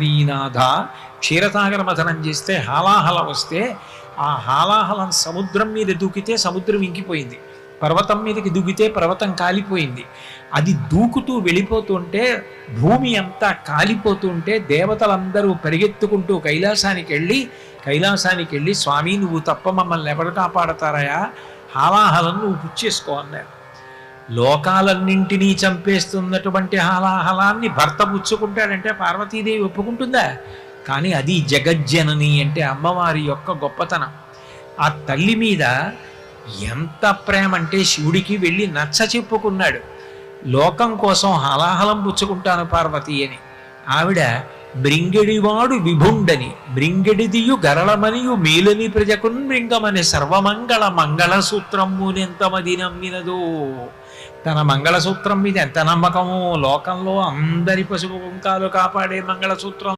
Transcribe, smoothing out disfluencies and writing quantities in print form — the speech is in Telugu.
దీనాథ క్షీరసాగర మథనం చేస్తే హాలాహల వస్తే ఆ హాలాహలం సముద్రం మీద దూకితే సముద్రం ఇంకిపోయింది, పర్వతం మీదకి దూకితే పర్వతం కాలిపోయింది. అది దూకుతూ వెళ్ళిపోతుంటే భూమి అంతా కాలిపోతుంటే దేవతలందరూ పరిగెత్తుకుంటూ కైలాసానికి వెళ్ళి స్వామి నువ్వు తప్ప మమ్మల్ని ఎవరు కాపాడతారయా, హాలాహలం నువ్వు పుచ్చేసుకో అన్నారు. లోకాలన్నింటినీ చంపేస్తున్నటువంటి హాలాహలాన్ని భర్త పుచ్చుకుంటాడంటే పార్వతీదేవి ఒప్పుకుంటుందా? కానీ అది జగజ్జనని అంటే అమ్మవారి యొక్క గొప్పతనం. ఆ తల్లి మీద ఎంత ప్రేమ అంటే శివుడికి వెళ్ళి నచ్చ చెప్పుకున్నాడు, లోకం కోసం హాలాహలం పుచ్చుకుంటాను పార్వతి అని. ఆవిడ మృంగెడివాడు విభుండని మృంగెడిదియు గరళమనియు మేలని ప్రజకున్ మృంగమని సర్వమంగళ మంగళసూత్రమునెంతమది నమ్మినదో. తన మంగళసూత్రం మీద ఎంత నమ్మకమో, లోకంలో అందరి పసుపు కుంకాలు కాపాడే మంగళసూత్రం